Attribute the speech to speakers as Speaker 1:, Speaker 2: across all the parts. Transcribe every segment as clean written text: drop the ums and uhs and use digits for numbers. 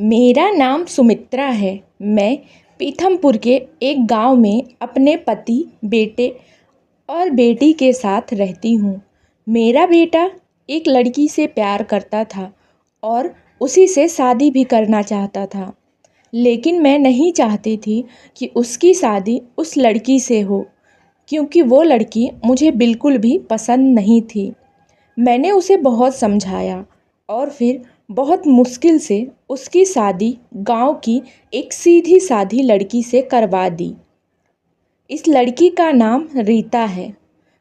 Speaker 1: मेरा नाम सुमित्रा है। मैं पीथमपुर के एक गांव में अपने पति, बेटे और बेटी के साथ रहती हूँ। मेरा बेटा एक लड़की से प्यार करता था और उसी से शादी भी करना चाहता था। लेकिन मैं नहीं चाहती थी कि उसकी शादी उस लड़की से हो, क्योंकि वो लड़की मुझे बिल्कुल भी पसंद नहीं थी। मैंने उसे बहुत समझाया और फिर बहुत मुश्किल से उसकी शादी गांव की एक सीधी साधी लड़की से करवा दी। इस लड़की का नाम रीता है।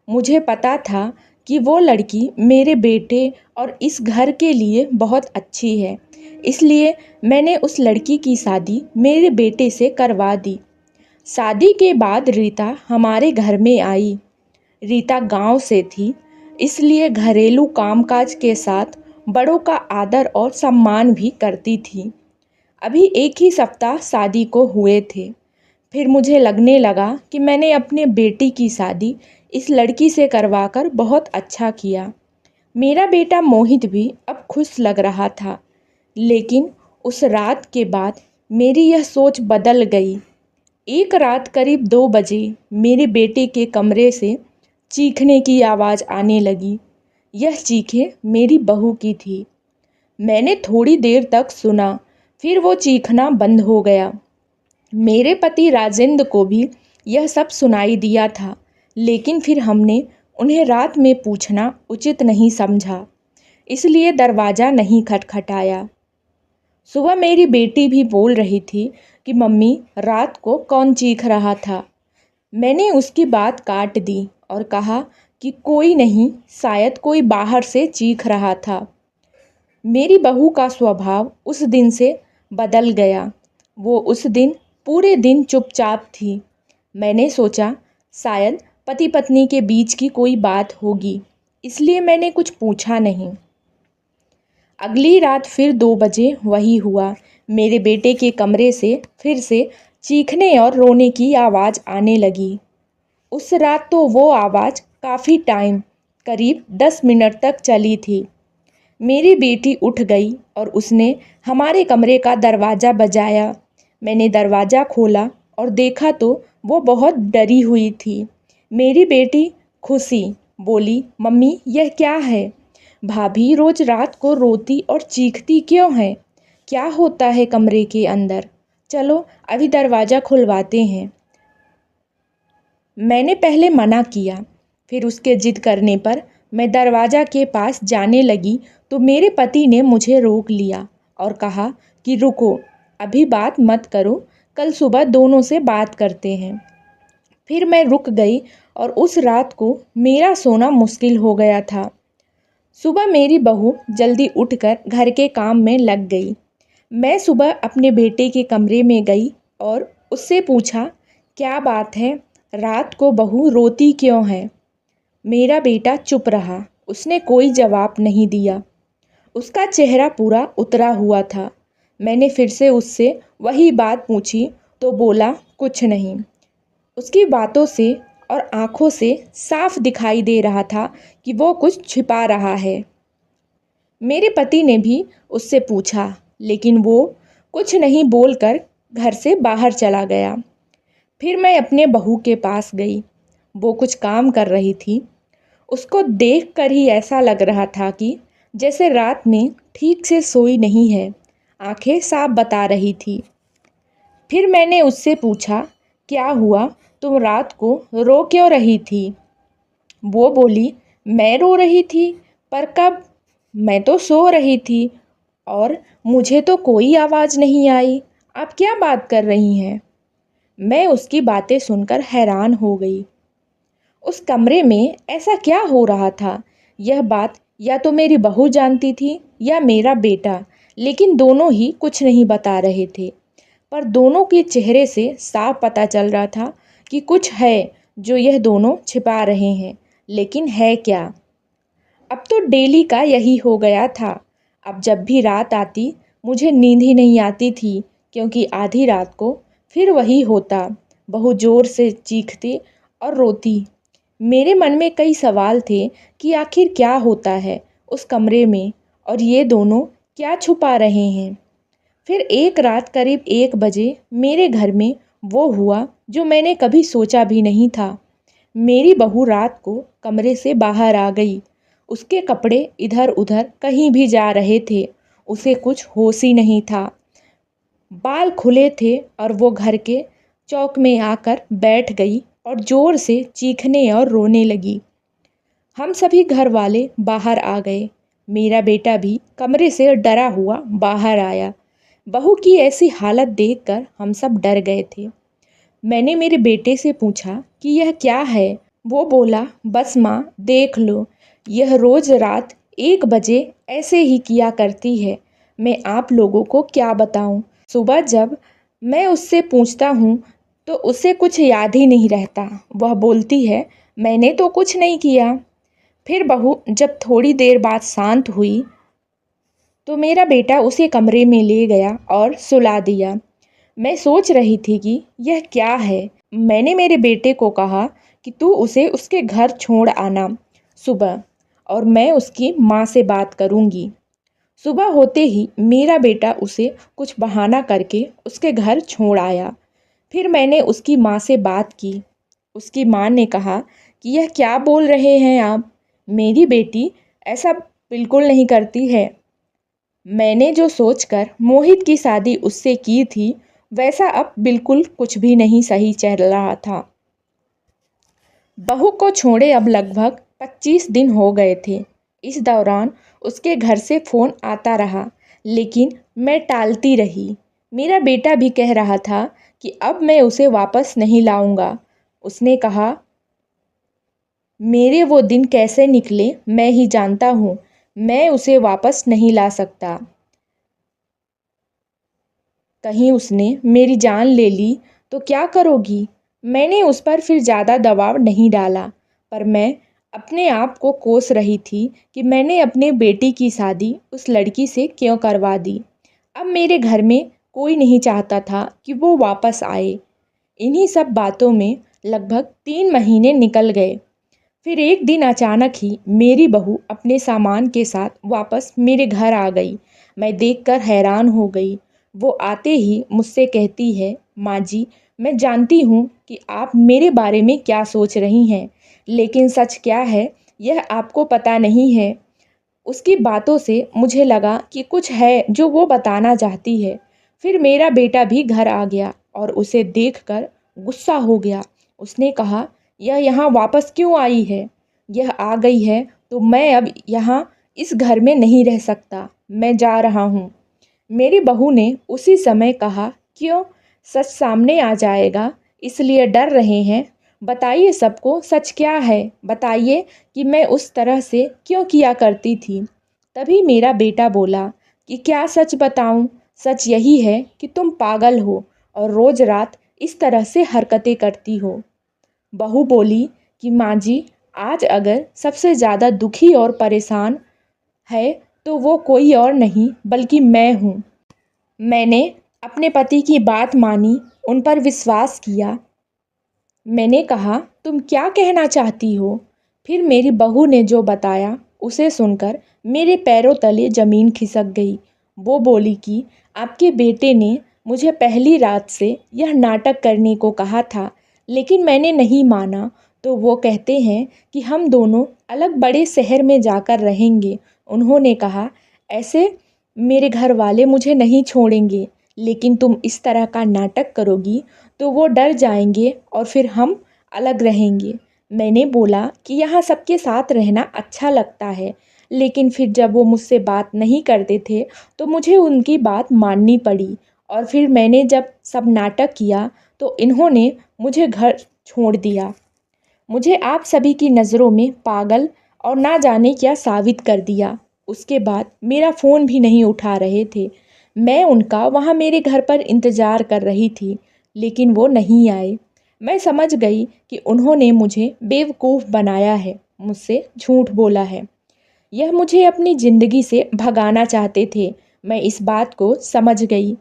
Speaker 1: मुझे पता था कि वो लड़की मेरे बेटे और इस घर के लिए बहुत अच्छी है, इसलिए मैंने उस लड़की की शादी मेरे बेटे से करवा दी। शादी के बाद रीता हमारे घर में आई। रीता गांव से थी, इसलिए घरेलू कामकाज के साथ बड़ों का आदर और सम्मान भी करती थी। अभी एक ही सप्ताह शादी को हुए थे। फिर मुझे लगने लगा कि मैंने अपने बेटी की शादी इस लड़की से करवाकर बहुत अच्छा किया। मेरा बेटा मोहित भी अब खुश लग रहा था। लेकिन उस रात के बाद मेरी यह सोच बदल गई। एक रात करीब 2 बजे मेरे बेटे के कमरे से चीखने की आवाज़ आने लगी। यह चीखें मेरी बहू की थी। मैंने थोड़ी देर तक सुना, फिर वो चीखना बंद हो गया। मेरे पति राजेंद्र को भी यह सब सुनाई दिया था, लेकिन फिर हमने उन्हें रात में पूछना उचित नहीं समझा, इसलिए दरवाज़ा नहीं खटखटाया। सुबह मेरी बेटी भी बोल रही थी कि मम्मी, रात को कौन चीख रहा था। मैंने उसकी बात काट दी और कहा कि कोई नहीं, शायद कोई बाहर से चीख रहा था। मेरी बहू का स्वभाव उस दिन से बदल गया। वो उस दिन पूरे दिन चुपचाप थी। मैंने सोचा शायद पति पत्नी के बीच की कोई बात होगी, इसलिए मैंने कुछ पूछा नहीं। अगली रात फिर 2 बजे वही हुआ। मेरे बेटे के कमरे से फिर से चीखने और रोने की आवाज़ आने लगी। उस रात तो वो आवाज़ काफ़ी टाइम, करीब 10 मिनट तक चली थी। मेरी बेटी उठ गई और उसने हमारे कमरे का दरवाज़ा बजाया। मैंने दरवाज़ा खोला और देखा तो वो बहुत डरी हुई थी। मेरी बेटी खुशी बोली, मम्मी यह क्या है? भाभी रोज़ रात को रोती और चीखती क्यों है? क्या होता है कमरे के अंदर? चलो अभी दरवाज़ा खुलवाते हैं। मैंने पहले मना किया, फिर उसके जिद करने पर मैं दरवाज़ा के पास जाने लगी तो मेरे पति ने मुझे रोक लिया और कहा कि रुको, अभी बात मत करो, कल सुबह दोनों से बात करते हैं। फिर मैं रुक गई और उस रात को मेरा सोना मुश्किल हो गया था। सुबह मेरी बहू जल्दी उठकर घर के काम में लग गई। मैं सुबह अपने बेटे के कमरे में गई और उससे पूछा, क्या बात है, रात को बहू रोती क्यों है? मेरा बेटा चुप रहा, उसने कोई जवाब नहीं दिया। उसका चेहरा पूरा उतरा हुआ था। मैंने फिर से उससे वही बात पूछी तो बोला, कुछ नहीं। उसकी बातों से और आंखों से साफ दिखाई दे रहा था कि वो कुछ छिपा रहा है। मेरे पति ने भी उससे पूछा, लेकिन वो कुछ नहीं बोलकर घर से बाहर चला गया। फिर मैं अपने बहू के पास गई। वो कुछ काम कर रही थी। उसको देखकर ही ऐसा लग रहा था कि जैसे रात में ठीक से सोई नहीं है, आंखें साफ बता रही थी। फिर मैंने उससे पूछा, क्या हुआ, तुम रात को रो क्यों रही थी? वो बोली, मैं रो रही थी? पर कब? मैं तो सो रही थी और मुझे तो कोई आवाज़ नहीं आई। आप क्या बात कर रही हैं? मैं उसकी बातें सुनकर हैरान हो गई। उस कमरे में ऐसा क्या हो रहा था? यह बात या तो मेरी बहू जानती थी या मेरा बेटा, लेकिन दोनों ही कुछ नहीं बता रहे थे। पर दोनों के चेहरे से साफ पता चल रहा था कि कुछ है जो यह दोनों छिपा रहे हैं, लेकिन है क्या? अब तो डेली का यही हो गया था। अब जब भी रात आती मुझे नींद ही नहीं आती थी, क्योंकि आधी रात को फिर वही होता। बहू जोर से चीखती और रोती। मेरे मन में कई सवाल थे कि आखिर क्या होता है उस कमरे में और ये दोनों क्या छुपा रहे हैं। फिर एक रात करीब 1 बजे मेरे घर में वो हुआ जो मैंने कभी सोचा भी नहीं था। मेरी बहू रात को कमरे से बाहर आ गई। उसके कपड़े इधर उधर कहीं भी जा रहे थे। उसे कुछ होश ही नहीं था। बाल खुले थे और वो घर के चौक में आकर बैठ गई और ज़ोर से चीखने और रोने लगी। हम सभी घर वाले बाहर आ गए। मेरा बेटा भी कमरे से डरा हुआ बाहर आया। बहू की ऐसी हालत देखकर हम सब डर गए थे। मैंने मेरे बेटे से पूछा कि यह क्या है। वो बोला, बस माँ देख लो, यह रोज़ रात 1 बजे ऐसे ही किया करती है। मैं आप लोगों को क्या बताऊँ। सुबह जब मैं उससे पूछता हूँ तो उसे कुछ याद ही नहीं रहता। वह बोलती है, मैंने तो कुछ नहीं किया। फिर बहू जब थोड़ी देर बाद शांत हुई तो मेरा बेटा उसे कमरे में ले गया और सुला दिया। मैं सोच रही थी कि यह क्या है। मैंने मेरे बेटे को कहा कि तू उसे उसके घर छोड़ आना सुबह, और मैं उसकी माँ से बात करूँगी। सुबह होते ही मेरा बेटा उसे कुछ बहाना करके उसके घर छोड़ आया। फिर मैंने उसकी माँ से बात की। उसकी माँ ने कहा कि यह क्या बोल रहे हैं आप, मेरी बेटी ऐसा बिल्कुल नहीं करती है। मैंने जो सोचकर मोहित की शादी उससे की थी, वैसा अब बिल्कुल कुछ भी नहीं सही चल रहा था। बहू को छोड़े अब लगभग 25 दिन हो गए थे। इस दौरान उसके घर से फ़ोन आता रहा, लेकिन मैं टालती रही। मेरा बेटा भी कह रहा था कि अब मैं उसे वापस नहीं लाऊंगा। उसने कहा, मेरे वो दिन कैसे निकले मैं ही जानता हूँ। मैं उसे वापस नहीं ला सकता। कहीं उसने मेरी जान ले ली तो क्या करोगी। मैंने उस पर फिर ज़्यादा दबाव नहीं डाला, पर मैं अपने आप को कोस रही थी कि मैंने अपने बेटी की शादी उस लड़की से क्यों करवा दी। अब मेरे घर में कोई नहीं चाहता था कि वो वापस आए। इन्हीं सब बातों में लगभग 3 महीने निकल गए। फिर एक दिन अचानक ही मेरी बहू अपने सामान के साथ वापस मेरे घर आ गई। मैं देखकर हैरान हो गई। वो आते ही मुझसे कहती है, माँ जी, मैं जानती हूँ कि आप मेरे बारे में क्या सोच रही हैं, लेकिन सच क्या है यह आपको पता नहीं है। उसकी बातों से मुझे लगा कि कुछ है जो वो बताना चाहती है। फिर मेरा बेटा भी घर आ गया और उसे देखकर गुस्सा हो गया। उसने कहा, यह यहाँ वापस क्यों आई है। यह आ गई है तो मैं अब यहाँ इस घर में नहीं रह सकता। मैं जा रहा हूँ। मेरी बहू ने उसी समय कहा, क्यों, सच सामने आ जाएगा इसलिए डर रहे हैं। बताइए सबको सच क्या है। बताइए कि मैं उस तरह से क्यों किया करती थी। तभी मेरा बेटा बोला कि क्या सच बताऊं। सच यही है कि तुम पागल हो और रोज़ रात इस तरह से हरकतें करती हो। बहू बोली कि माँ जी, आज अगर सबसे ज़्यादा दुखी और परेशान है तो वो कोई और नहीं बल्कि मैं हूँ। मैंने अपने पति की बात मानी, उन पर विश्वास किया। मैंने कहा, तुम क्या कहना चाहती हो। फिर मेरी बहू ने जो बताया उसे सुनकर मेरे पैरों तले ज़मीन खिसक गई। वो बोली कि आपके बेटे ने मुझे पहली रात से यह नाटक करने को कहा था, लेकिन मैंने नहीं माना। तो वो कहते हैं कि हम दोनों अलग बड़े शहर में जाकर रहेंगे। उन्होंने कहा, ऐसे मेरे घर वाले मुझे नहीं छोड़ेंगे, लेकिन तुम इस तरह का नाटक करोगी तो वो डर जाएंगे और फिर हम अलग रहेंगे। मैंने बोला कि यहाँ सबके साथ रहना अच्छा लगता है, लेकिन फिर जब वो मुझसे बात नहीं करते थे तो मुझे उनकी बात माननी पड़ी। और फिर मैंने जब सब नाटक किया तो इन्होंने मुझे घर छोड़ दिया। मुझे आप सभी की नज़रों में पागल और ना जाने क्या साबित कर दिया। उसके बाद मेरा फ़ोन भी नहीं उठा रहे थे। मैं उनका वहाँ मेरे घर पर इंतज़ार कर रही थी, लेकिन वो नहीं आए। मैं समझ गई कि उन्होंने मुझे बेवकूफ़ बनाया है, मुझसे झूठ बोला है। यह मुझे अपनी ज़िंदगी से भगाना चाहते थे। मैं इस बात को समझ गई।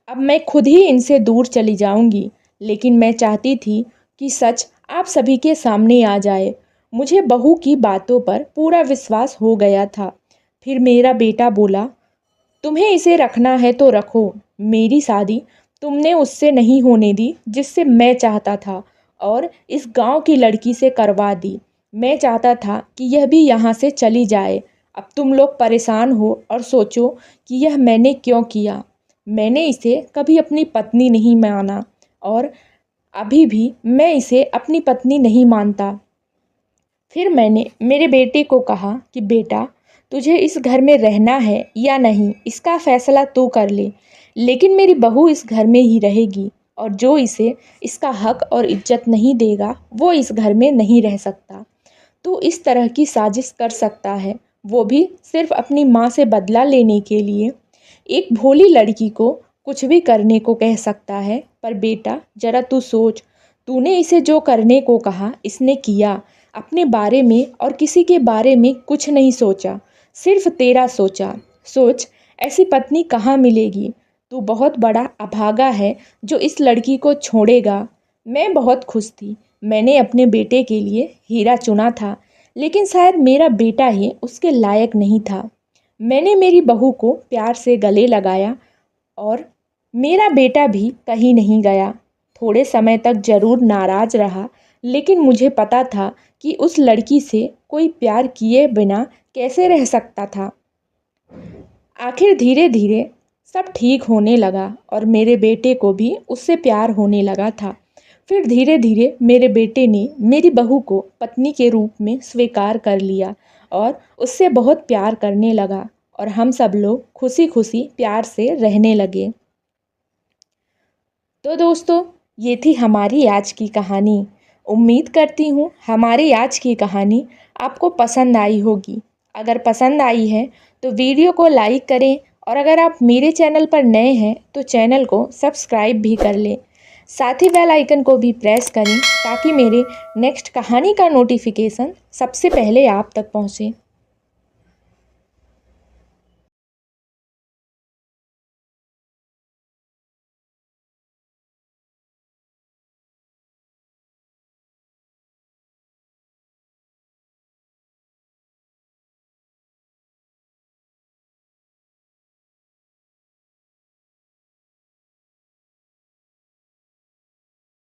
Speaker 1: अब मैं खुद ही इनसे दूर चली जाऊंगी, लेकिन मैं चाहती थी कि सच आप सभी के सामने आ जाए। मुझे बहू की बातों पर पूरा विश्वास हो गया था। फिर मेरा बेटा बोला, तुम्हें इसे रखना है तो रखो, मेरी शादी तुमने उससे नहीं होने दी जिससे मैं चाहता था और इस गांव की लड़की से करवा दी। मैं चाहता था कि यह भी यहाँ से चली जाए। अब तुम लोग परेशान हो और सोचो कि यह मैंने क्यों किया। मैंने इसे कभी अपनी पत्नी नहीं माना और अभी भी मैं इसे अपनी पत्नी नहीं मानता। फिर मैंने मेरे बेटे को कहा कि बेटा, तुझे इस घर में रहना है या नहीं इसका फैसला तू कर ले, लेकिन मेरी बहू इस घर में ही रहेगी और जो इसे इसका हक और इज्जत नहीं देगा वो इस घर में नहीं रह सकता। तू इस तरह की साजिश कर सकता है, वो भी सिर्फ अपनी माँ से बदला लेने के लिए। एक भोली लड़की को कुछ भी करने को कह सकता है, पर बेटा जरा तू सोच, तूने इसे जो करने को कहा इसने किया। अपने बारे में और किसी के बारे में कुछ नहीं सोचा, सिर्फ तेरा सोचा। सोच, ऐसी पत्नी कहाँ मिलेगी। तू बहुत बड़ा अभागा है जो इस लड़की को छोड़ेगा। मैं बहुत खुश थी। मैंने अपने बेटे के लिए हीरा चुना था, लेकिन शायद मेरा बेटा ही उसके लायक नहीं था। मैंने मेरी बहू को प्यार से गले लगाया और मेरा बेटा भी कहीं नहीं गया। थोड़े समय तक ज़रूर नाराज़ रहा, लेकिन मुझे पता था कि उस लड़की से कोई प्यार किए बिना कैसे रह सकता था। आखिर धीरे धीरे सब ठीक होने लगा और मेरे बेटे को भी उससे प्यार होने लगा था। फिर धीरे धीरे मेरे बेटे ने मेरी बहू को पत्नी के रूप में स्वीकार कर लिया और उससे बहुत प्यार करने लगा और हम सब लोग खुशी खुशी प्यार से रहने लगे। तो दोस्तों, ये थी हमारी आज की कहानी। उम्मीद करती हूँ हमारी आज की कहानी आपको पसंद आई होगी। अगर पसंद आई है तो वीडियो को लाइक करें और अगर आप मेरे चैनल पर नए हैं तो चैनल को सब्सक्राइब भी कर लें। साथ ही बेल आइकन को भी प्रेस करें ताकि मेरे नेक्स्ट कहानी का नोटिफिकेशन सबसे पहले आप तक पहुँचे।